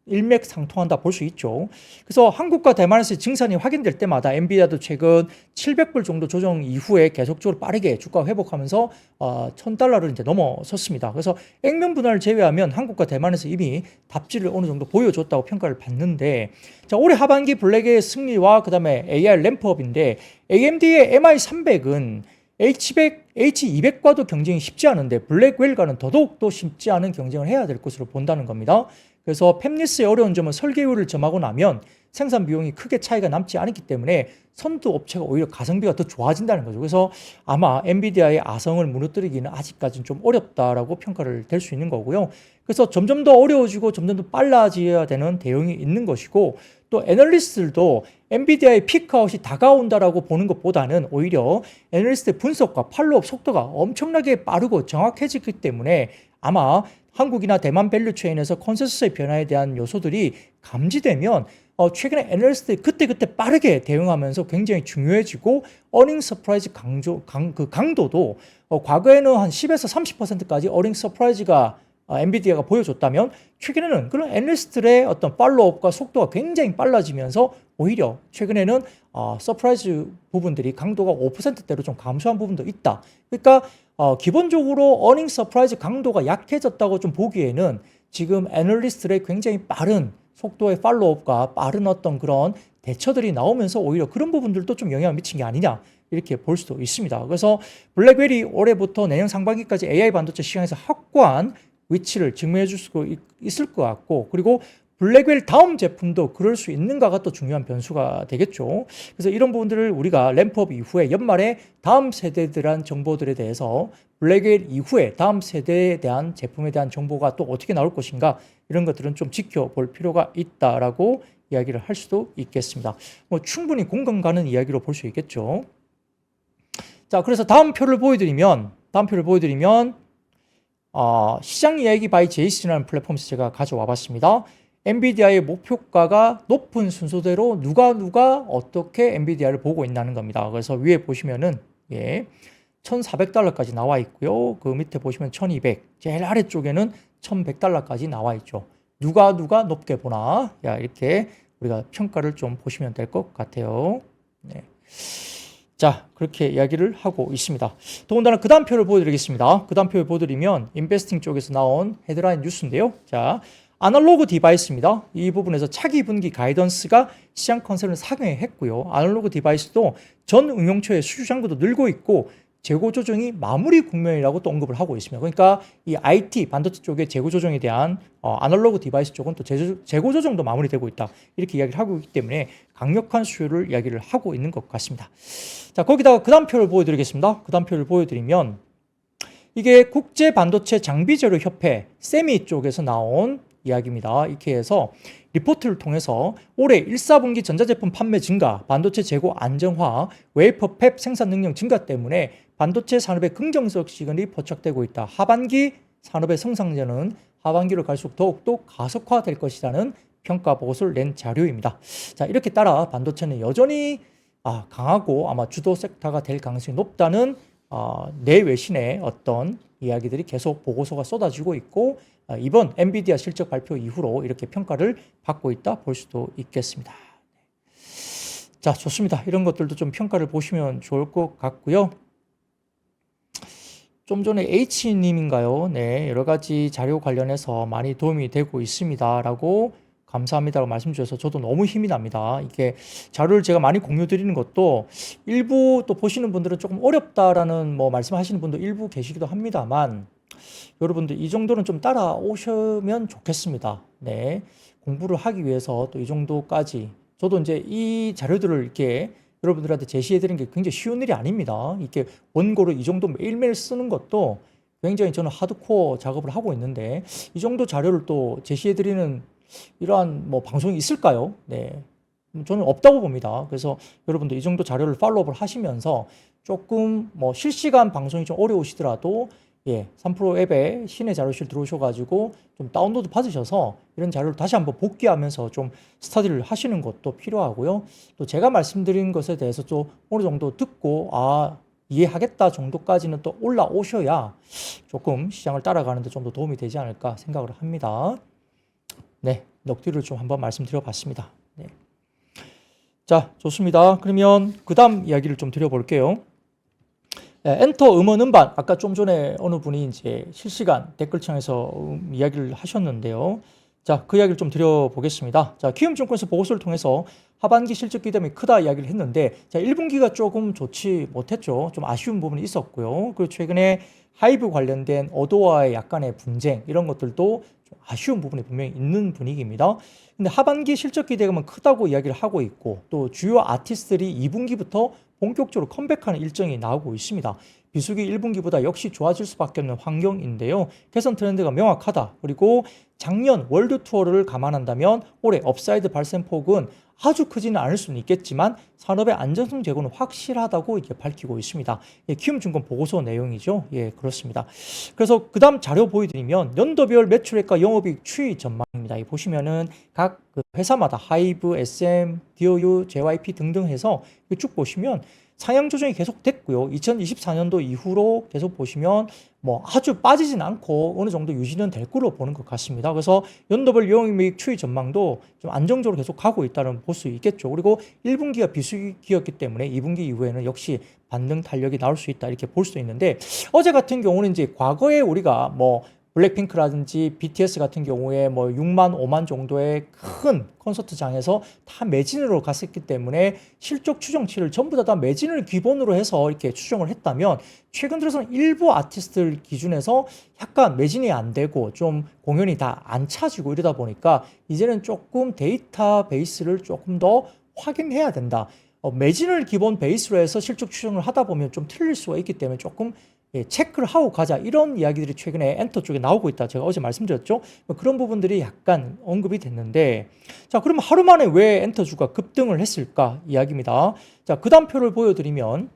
일맥상통한다 볼 수 있죠. 그래서 한국과 대만에서 증산이 확인될 때마다 엔비디아도 최근 700불 정도 조정 이후에 계속적으로 빠르게 주가 회복하면서 $1,000를 이제 넘어섰습니다. 그래서 액면 분할을 제외하면 한국과 대만에서 이미 답지를 어느 정도 보여줬다고 평가를 받는데, 자, 올해 하반기 블랙의 승리와 그 다음에 AI 램프업인데 AMD의 MI300은 H200과도 경쟁이 쉽지 않은데 블랙웰과는 더더욱더 쉽지 않은 경쟁을 해야 될 것으로 본다는 겁니다. 그래서 팹리스의 어려운 점은 설계율을 점하고 나면 생산 비용이 크게 차이가 남지 않기 때문에 선두 업체가 오히려 가성비가 더 좋아진다는 거죠. 그래서 아마 엔비디아의 아성을 무너뜨리기는 아직까지는 좀 어렵다라고 평가를 될 수 있는 거고요. 그래서 점점 더 어려워지고 점점 더 빨라져야 되는 대응이 있는 것이고, 또 애널리스트들도 엔비디아의 피크아웃이 다가온다라고 보는 것보다는 오히려 애널리스트의 분석과 팔로업 속도가 엄청나게 빠르고 정확해지기 때문에 아마 한국이나 대만 밸류 체인에서 컨센서스의 변화에 대한 요소들이 감지되면 최근에 애널리스트들이 그때그때 빠르게 대응하면서 굉장히 중요해지고 어닝 서프라이즈 강도도 과거에는 한 10에서 30%까지 어닝 서프라이즈가 엔비디아가 보여줬다면 최근에는 그런 애널리스트들의 어떤 팔로우업과 속도가 굉장히 빨라지면서 오히려 최근에는 서프라이즈 부분들이 강도가 5%대로 좀 감소한 부분도 있다. 그러니까 기본적으로 어닝 서프라이즈 강도가 약해졌다고 좀 보기에는 지금 애널리스트들의 굉장히 빠른 속도의 팔로우업과 빠른 어떤 그런 대처들이 나오면서 오히려 그런 부분들도 좀 영향을 미친 게 아니냐 이렇게 볼 수도 있습니다. 그래서 블랙웰이 올해부터 내년 상반기까지 AI 반도체 시장에서 확고한 위치를 증명해 줄 수 있을 것 같고, 그리고 블랙웰 다음 제품도 그럴 수 있는가가 또 중요한 변수가 되겠죠. 그래서 이런 부분들을 우리가 램프업 이후에 연말에 다음 세대에 대한 정보들에 대해서 블랙웰 이후에 다음 세대에 대한 제품에 대한 정보가 또 어떻게 나올 것인가 이런 것들은 좀 지켜볼 필요가 있다라고 이야기를 할 수도 있겠습니다. 뭐 충분히 공감 가는 이야기로 볼 수 있겠죠. 자, 그래서 다음 표를 보여드리면 시장 이야기 바이 제이슨이라는 플랫폼에서 제가 가져와 봤습니다. 엔비디아의 목표가가 높은 순서대로 누가 어떻게 엔비디아를 보고 있다는 겁니다. 그래서 위에 보시면은 1,400달러까지 나와 있고요. 그 밑에 보시면 1,200, 제일 아래쪽에는 1,100달러까지 나와 있죠. 누가 높게 보나? 이렇게 우리가 평가를 좀 보시면 될 것 같아요. 네. 자, 그렇게 이야기를 하고 있습니다. 더군다나 그 다음 표를 보여드리겠습니다. 그 다음 표를 보여드리면 인베스팅 쪽에서 나온 헤드라인 뉴스인데요. 자, 아날로그 디바이스입니다. 이 부분에서 차기 분기 가이던스가 시장 컨센을 상회했고요. 아날로그 디바이스도 전 응용처의 수주 잔고도 늘고 있고 재고 조정이 마무리 국면이라고 또 언급을 하고 있습니다. 그러니까 이 IT 반도체 쪽의 재고 조정에 대한 아날로그 디바이스 쪽은 또 재고 조정도 마무리되고 있다. 이렇게 이야기를 하고 있기 때문에 강력한 수요를 이야기를 하고 있는 것 같습니다. 자, 거기다가 그 다음 표를 보여드리겠습니다. 그 다음 표를 보여드리면 이게 국제 반도체 장비 재료 협회 세미 쪽에서 나온 이야기입니다. 이렇게 해서 리포트를 통해서 올해 1, 4분기 전자제품 판매 증가, 반도체 재고 안정화, 웨이퍼 팹 생산 능력 증가 때문에 반도체 산업의 긍정적 시그널이 포착되고 있다. 하반기 산업의 성장률은 하반기로 갈수록 더욱더 가속화될 것이라는 평가 보고서를 낸 자료입니다. 자, 이렇게 따라 반도체는 여전히 강하고 아마 주도 섹터가 될 가능성이 높다는 내외신의 어떤 이야기들이 계속 보고서가 쏟아지고 있고 이번 엔비디아 실적 발표 이후로 이렇게 평가를 받고 있다 볼 수도 있겠습니다. 자, 좋습니다. 이런 것들도 좀 평가를 보시면 좋을 것 같고요. 좀 전에 H님인가요? 네, 여러 가지 자료 관련해서 많이 도움이 되고 있습니다라고 감사합니다라고 말씀 주셔서 저도 너무 힘이 납니다. 이게 자료를 제가 많이 공유 드리는 것도 일부 또 보시는 분들은 조금 어렵다라는 말씀하시는 분도 일부 계시기도 합니다만 여러분들 이 정도는 좀 따라오시면 좋겠습니다. 네, 공부를 하기 위해서 또 이 정도까지 저도 이제 이 자료들을 이렇게 여러분들한테 제시해 드리는 게 굉장히 쉬운 일이 아닙니다. 이렇게 원고를 이 정도 매일매일 쓰는 것도 굉장히 저는 하드코어 작업을 하고 있는데 이 정도 자료를 또 제시해 드리는 이러한 방송이 있을까요? 네, 저는 없다고 봅니다. 그래서 여러분들 이 정도 자료를 팔로우업을 하시면서 조금 실시간 방송이 좀 어려우시더라도 3프로 앱에 신의 자료실 들어오셔가지고 좀 다운로드 받으셔서 이런 자료를 다시 한번 복귀하면서 좀 스터디를 하시는 것도 필요하고요. 또 제가 말씀드린 것에 대해서 또 어느 정도 듣고 이해하겠다 정도까지는 또 올라오셔야 조금 시장을 따라가는데 좀 더 도움이 되지 않을까 생각을 합니다. 네, 넋두리를 좀 한번 말씀드려 봤습니다. 네. 자, 좋습니다. 그러면 그 다음 이야기를 좀 드려볼게요. 엔터 음원 음반, 아까 좀 전에 어느 분이 이제 실시간 댓글창에서 이야기를 하셨는데요. 자, 그 이야기를 좀 드려보겠습니다. 자, 키움증권에서 보고서를 통해서 하반기 실적 기대감이 크다 이야기를 했는데, 자, 1분기가 조금 좋지 못했죠. 좀 아쉬운 부분이 있었고요. 그리고 최근에 하이브 관련된 어도어와의 약간의 분쟁, 이런 것들도 좀 아쉬운 부분이 분명히 있는 분위기입니다. 근데 하반기 실적 기대감은 크다고 이야기를 하고 있고, 또 주요 아티스트들이 2분기부터 본격적으로 컴백하는 일정이 나오고 있습니다. 비수기 1분기보다 역시 좋아질 수밖에 없는 환경인데요. 개선 트렌드가 명확하다. 그리고 작년 월드 투어를 감안한다면 올해 업사이드 발생폭은 아주 크지는 않을 수는 있겠지만 산업의 안정성 제고는 확실하다고 이렇게 밝히고 있습니다. 키움증권 보고서 내용이죠. 그렇습니다. 그래서 그 다음 자료 보여드리면 연도별 매출액과 영업이익 추이 전망입니다. 보시면은 각 회사마다 하이브, SM, DOU, JYP 등등 해서 쭉 보시면 상향 조정이 계속 됐고요. 2024년도 이후로 계속 보시면 아주 빠지진 않고 어느 정도 유지는 될 거로 보는 것 같습니다. 그래서 연도별 영업이익 추이 전망도 좀 안정적으로 계속 가고 있다는 볼 수 있겠죠. 그리고 1분기가 비수기였기 때문에 2분기 이후에는 역시 반등 탄력이 나올 수 있다 이렇게 볼 수도 있는데 어제 같은 경우는 이제 과거에 우리가 블랙핑크라든지 BTS 같은 경우에 6만, 5만 정도의 큰 콘서트장에서 다 매진으로 갔었기 때문에 실적 추정치를 전부 다 매진을 기본으로 해서 이렇게 추정을 했다면 최근 들어서는 일부 아티스트들 기준에서 약간 매진이 안 되고 좀 공연이 다 안 차지고 이러다 보니까 이제는 조금 데이터베이스를 조금 더 확인해야 된다. 매진을 기본 베이스로 해서 실적 추정을 하다 보면 좀 틀릴 수가 있기 때문에 조금 체크를 하고 가자 이런 이야기들이 최근에 엔터 쪽에 나오고 있다. 제가 어제 말씀드렸죠. 그런 부분들이 약간 언급이 됐는데 자 그러면 하루 만에 왜 엔터주가 급등을 했을까 이야기입니다. 자 그 다음표를 보여드리면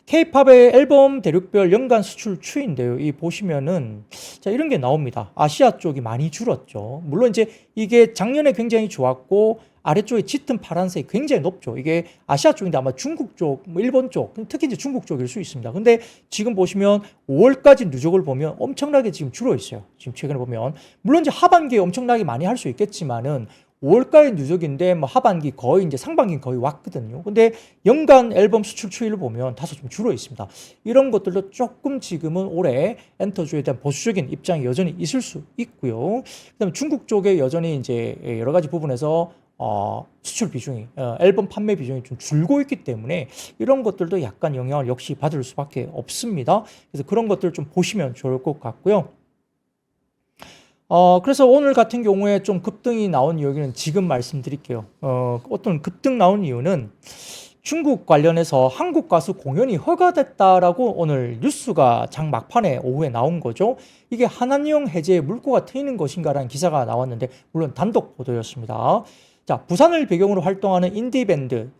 K-팝의 앨범 대륙별 연간 수출 추이인데요. 이 보시면은 자 이런 게 나옵니다. 아시아 쪽이 많이 줄었죠. 물론 이제 이게 작년에 굉장히 좋았고 아래쪽에 짙은 파란색이 굉장히 높죠. 이게 아시아 쪽인데 아마 중국 쪽, 뭐 일본 쪽, 특히 이제 중국 쪽일 수 있습니다. 근데 지금 보시면 5월까지 누적을 보면 엄청나게 지금 줄어 있어요. 지금 최근에 보면 물론 이제 하반기에 엄청나게 많이 할 수 있겠지만은 5월까지 누적인데 뭐 하반기 거의 이제 상반기 거의 왔거든요. 근데 연간 앨범 수출 추이를 보면 다소 좀 줄어 있습니다. 이런 것들도 조금 지금은 올해 엔터주에 대한 보수적인 입장이 여전히 있을 수 있고요. 그다음에 중국 쪽에 여전히 이제 여러 가지 부분에서 수출 비중이 앨범 판매 비중이 좀 줄고 있기 때문에 이런 것들도 약간 영향을 역시 받을 수밖에 없습니다. 그래서 그런 것들을 좀 보시면 좋을 것 같고요. 그래서 오늘 같은 경우에 좀 급등이 나온 이유는 지금 말씀드릴게요. 어떤 급등 나온 이유는 중국 관련해서 한국 가수 공연이 허가됐다라고 오늘 뉴스가 장 막판에 오후에 나온 거죠. 이게 한한령 해제에 물꼬가 트이는 것인가라는 기사가 나왔는데 물론 단독 보도였습니다. 자, 부산을 배경으로 활동하는 인디밴드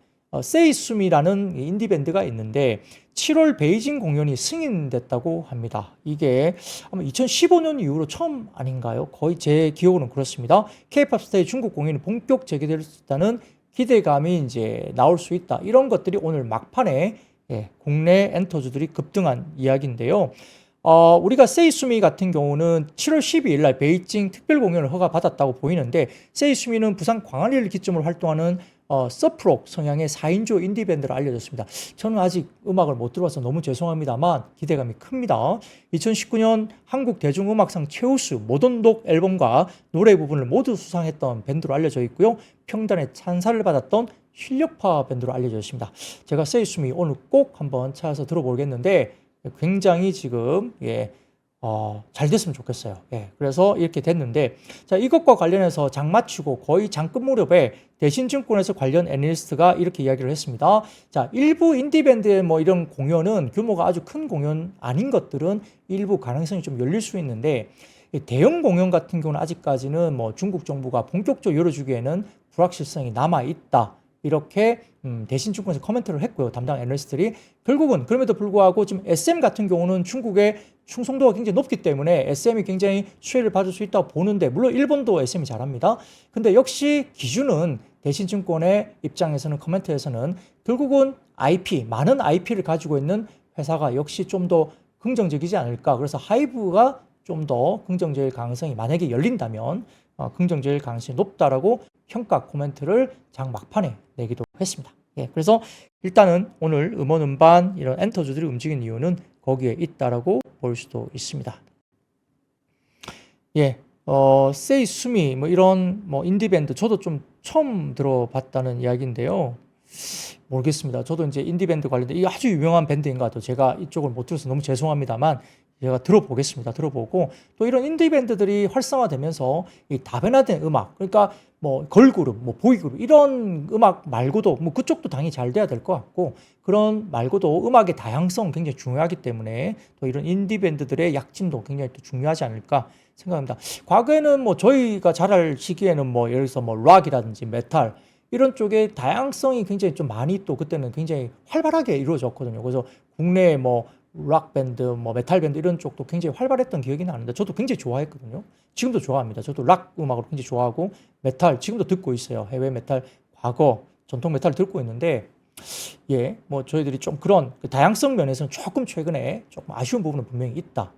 세이숨이라는 인디밴드가 있는데 7월 베이징 공연이 승인됐다고 합니다. 이게 아마 2015년 이후로 처음 아닌가요? 거의 제 기억으로는 그렇습니다. K-팝 스타의 중국 공연이 본격 재개될 수 있다는 기대감이 이제 나올 수 있다. 이런 것들이 오늘 막판에 국내 엔터주들이 급등한 이야기인데요. 우리가 세이수미 같은 경우는 7월 12일 날 베이징 특별 공연을 허가받았다고 보이는데 세이수미는 부산 광안리를 기점으로 활동하는 서프록 성향의 4인조 인디밴드로 알려졌습니다. 저는 아직 음악을 못 들어봐서 너무 죄송합니다만 기대감이 큽니다. 2019년 한국 대중음악상 최우수 모던독 앨범과 노래 부분을 모두 수상했던 밴드로 알려져 있고요. 평단의 찬사를 받았던 실력파 밴드로 알려져 있습니다. 제가 세이수미 오늘 꼭 한번 찾아서 들어보겠는데 굉장히 지금 잘 됐으면 좋겠어요. 그래서 이렇게 됐는데 자 이것과 관련해서 장 마치고 거의 장끝 무렵에 대신증권에서 관련 애널리스트가 이렇게 이야기를 했습니다. 자 일부 인디밴드의 뭐 이런 공연은 규모가 아주 큰 공연 아닌 것들은 일부 가능성이 좀 열릴 수 있는데 대형 공연 같은 경우는 아직까지는 뭐 중국 정부가 본격적으로 열어주기에는 불확실성이 남아 있다. 이렇게 대신증권에서 코멘트를 했고요. 담당 애널리스트들이 결국은 그럼에도 불구하고 지금 SM 같은 경우는 중국의 충성도가 굉장히 높기 때문에 SM이 굉장히 수혜를 받을 수 있다고 보는데 물론 일본도 SM이 잘합니다. 근데 역시 기준은 대신증권의 입장에서는 코멘트에서는 결국은 IP, 많은 IP를 가지고 있는 회사가 역시 좀 더 긍정적이지 않을까. 그래서 하이브가 좀 더 긍정적일 가능성이 만약에 열린다면 긍정적일 가능성이 높다라고 평가 코멘트를 장 막판에 내기도 했습니다. 그래서 일단은 오늘 음원 음반 이런 엔터주들이 움직인 이유는 거기에 있다라고 볼 수도 있습니다. 세이수미 뭐 이런 뭐 인디밴드 저도 좀 처음 들어봤다는 이야기인데요. 모르겠습니다. 저도 이제 인디밴드 관련된 이 아주 유명한 밴드인 것 같아요. 제가 이쪽을 못 들어서 너무 죄송합니다만 제가 들어보겠습니다. 들어보고 또 이런 인디밴드들이 활성화되면서 이 다변화된 음악 그러니까 뭐 걸그룹, 뭐 보이그룹 이런 음악 말고도 뭐 그쪽도 당연히 잘 돼야 될 것 같고 그런 말고도 음악의 다양성 굉장히 중요하기 때문에 또 이런 인디밴드들의 약진도 굉장히 또 중요하지 않을까 생각합니다. 과거에는 뭐 저희가 잘할 시기에는 뭐 예를 들어서 뭐 락이라든지 메탈 이런 쪽에 다양성이 굉장히 좀 많이 또 그때는 굉장히 활발하게 이루어졌거든요. 그래서 국내에 뭐 락밴드, 뭐 메탈밴드 이런 쪽도 굉장히 활발했던 기억이 나는데 저도 굉장히 좋아했거든요. 지금도 좋아합니다. 저도 락 음악을 굉장히 좋아하고 메탈 지금도 듣고 있어요. 해외 메탈 과거 전통 메탈 듣고 있는데 뭐 저희들이 좀 그런 다양성 면에서는 조금 최근에 조금 아쉬운 부분은 분명히 있다.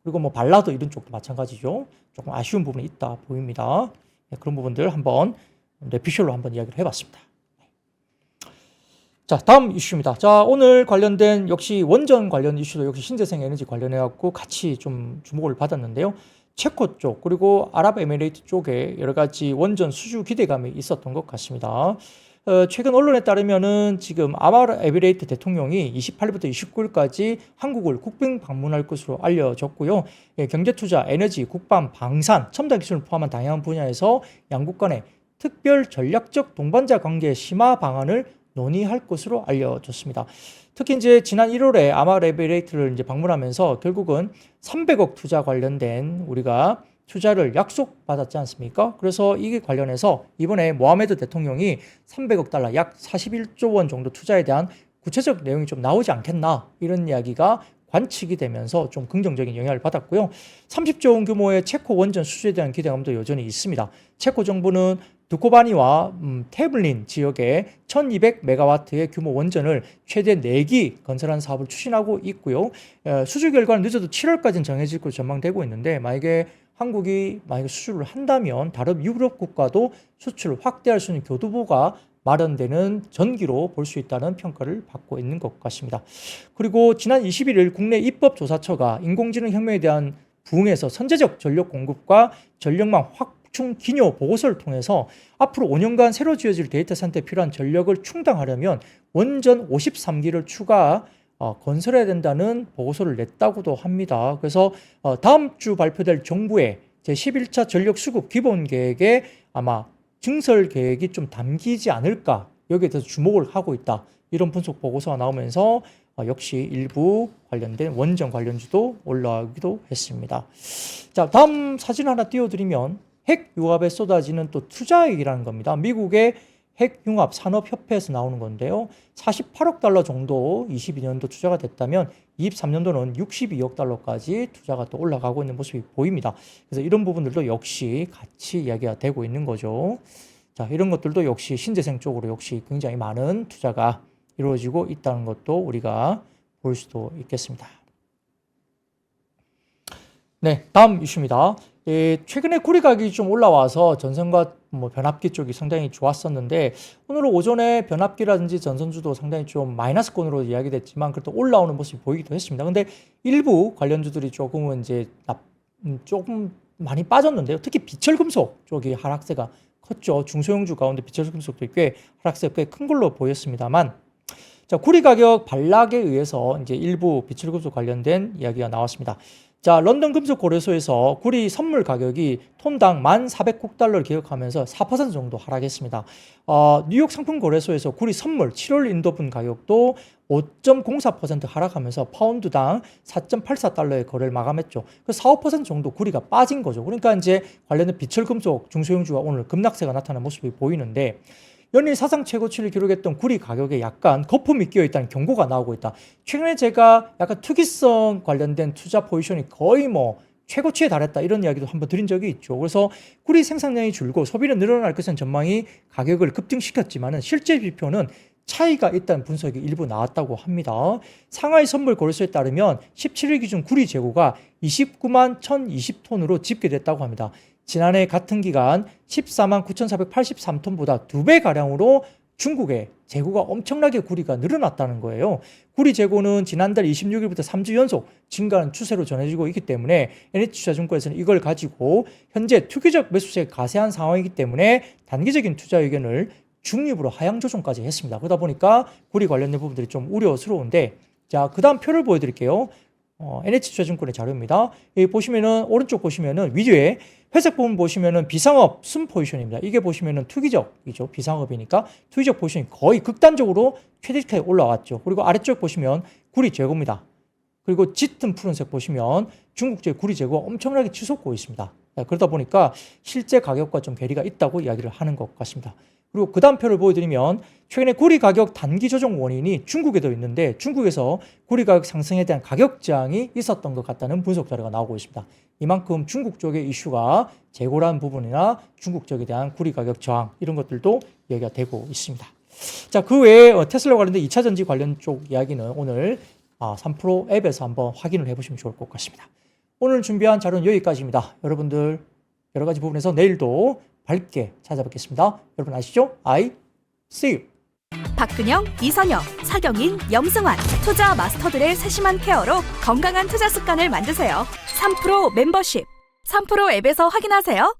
그리고 뭐 발라드 이런 쪽도 마찬가지죠. 조금 아쉬운 부분이 있다 보입니다. 그런 부분들 한번 뇌피셜로 한번 이야기를 해봤습니다. 자, 다음 이슈입니다. 자, 오늘 관련된 역시 원전 관련 이슈도 역시 신재생 에너지 관련해갖고 같이 좀 주목을 받았는데요. 체코 쪽 그리고 아랍에미레이트 쪽에 여러 가지 원전 수주 기대감이 있었던 것 같습니다. 최근 언론에 따르면은 지금 아랍에미레이트 대통령이 28일부터 29일까지 한국을 국빈 방문할 것으로 알려졌고요. 경제투자, 에너지, 국방, 방산, 첨단 기술을 포함한 다양한 분야에서 양국 간의 특별 전략적 동반자 관계 심화 방안을 논의할 것으로 알려졌습니다. 특히 이제 지난 1월에 아마레비레이트를 이제 방문하면서 결국은 300억 투자 관련된 우리가 투자를 약속받았지 않습니까? 그래서 이게 관련해서 이번에 모하메드 대통령이 300억 달러 약 41조 원 정도 투자에 대한 구체적 내용이 좀 나오지 않겠나 이런 이야기가 관측이 되면서 좀 긍정적인 영향을 받았고요. 30조 원 규모의 체코 원전 수주에 대한 기대감도 여전히 있습니다. 체코 정부는 두코바니와 태블린 지역에 1200메가와트의 규모 원전을 최대 4기 건설하는 사업을 추진하고 있고요. 수주 결과는 늦어도 7월까지는 정해질 것으로 전망되고 있는데 만약에 한국이 수주를 한다면 다른 유럽 국가도 수출을 확대할 수 있는 교두보가 마련되는 전기로 볼 수 있다는 평가를 받고 있는 것 같습니다. 그리고 지난 21일 국내 입법조사처가 인공지능 혁명에 대한 부응에서 선제적 전력 공급과 전력망 확충 기여 보고서를 통해서 앞으로 5년간 새로 지어질 데이터 센터에 필요한 전력을 충당하려면 원전 53기를 추가 건설해야 된다는 보고서를 냈다고도 합니다. 그래서 다음 주 발표될 정부의 제11차 전력 수급 기본 계획에 아마 증설 계획이 좀 담기지 않을까 여기에 대해서 주목을 하고 있다. 이런 분석 보고서가 나오면서 역시 일부 관련된 원전 관련주도 올라오기도 했습니다. 자, 다음 사진 하나 띄워드리면 핵 융합에 쏟아지는 또 투자액이라는 겁니다. 미국의 핵융합 산업협회에서 나오는 건데요. 48억 달러 정도 22년도 투자가 됐다면 23년도는 62억 달러까지 투자가 또 올라가고 있는 모습이 보입니다. 그래서 이런 부분들도 역시 같이 이야기가 되고 있는 거죠. 자, 이런 것들도 역시 신재생 쪽으로 역시 굉장히 많은 투자가 이루어지고 있다는 것도 우리가 볼 수도 있겠습니다. 네, 다음 이슈입니다. 최근에 구리 가격이 좀 올라와서 전선과 변압기 쪽이 상당히 좋았었는데 오늘 오전에 변압기라든지 전선주도 상당히 좀 마이너스권으로 이야기됐지만 그래도 올라오는 모습이 보이기도 했습니다. 근데 일부 관련주들이 조금은 이제 조금 많이 빠졌는데요. 특히 비철금속 쪽이 하락세가 컸죠. 중소형주 가운데 비철금속도 꽤 하락세가 꽤 큰 걸로 보였습니다만 자, 구리 가격 반락에 의해서 이제 일부 비철금속 관련된 이야기가 나왔습니다. 자, 런던 금속 거래소에서 구리 선물 가격이 톤당 1,400달러를 기록하면서 4% 정도 하락했습니다. 뉴욕 상품 거래소에서 구리 선물 7월 인도분 가격도 5.04% 하락하면서 파운드당 4.84달러의 거래를 마감했죠. 그 4~5% 정도 구리가 빠진 거죠. 그러니까 이제 관련된 비철금속 중소형주가 오늘 급락세가 나타나는 모습이 보이는데 연일 사상 최고치를 기록했던 구리 가격에 약간 거품이 끼어있다는 경고가 나오고 있다. 최근에 제가 약간 투기성 관련된 투자 포지션이 거의 최고치에 달했다 이런 이야기도 한번 드린 적이 있죠. 그래서 구리 생산량이 줄고 소비는 늘어날 것은 전망이 가격을 급등시켰지만 실제 지표는 차이가 있다는 분석이 일부 나왔다고 합니다. 상하이 선물 거래소에 따르면 17일 기준 구리 재고가 29만 1,020톤으로 집계됐다고 합니다. 지난해 같은 기간 14만 9,483톤보다 2배가량으로 중국의 재고가 엄청나게 구리가 늘어났다는 거예요. 구리 재고는 지난달 26일부터 3주 연속 증가하는 추세로 전해지고 있기 때문에 NH투자증권에서는 이걸 가지고 현재 투기적 매수세에 가세한 상황이기 때문에 단기적인 투자 의견을 중립으로 하향 조정까지 했습니다. 그러다 보니까 구리 관련된 부분들이 좀 우려스러운데 자, 그 다음 표를 보여드릴게요. NH투자증권의 자료입니다. 여기 보시면은 오른쪽 보시면은 위주에 회색 부분 보시면은 비상업 순 포지션입니다. 이게 보시면은 투기적이죠. 비상업이니까 투기적 포지션이 거의 극단적으로 최대치까지 올라왔죠. 그리고 아래쪽 보시면 구리 재고입니다. 그리고 짙은 푸른색 보시면 중국제 구리 재고가 엄청나게 치솟고 있습니다. 그러다 보니까 실제 가격과 좀 괴리가 있다고 이야기를 하는 것 같습니다. 그리고 그 다음 표를 보여드리면 최근에 구리 가격 단기 조정 원인이 중국에도 있는데 중국에서 구리 가격 상승에 대한 가격 저항이 있었던 것 같다는 분석 자료가 나오고 있습니다. 이만큼 중국 쪽의 이슈가 재고란 부분이나 중국 쪽에 대한 구리 가격 저항 이런 것들도 얘기가 되고 있습니다. 자, 그 외에 테슬라 관련된 2차 전지 관련 쪽 이야기는 오늘 3프로 앱에서 한번 확인을 해보시면 좋을 것 같습니다. 오늘 준비한 자료는 여기까지입니다. 여러분들 여러 가지 부분에서 내일도 밝게 찾아뵙겠습니다. 여러분 아시죠? I see you. 박근영, 이선영, 사경인, 염승환 투자 마스터들의 세심한 케어로 건강한 투자 습관을 만드세요. 3프로 멤버십 3프로 앱에서 확인하세요.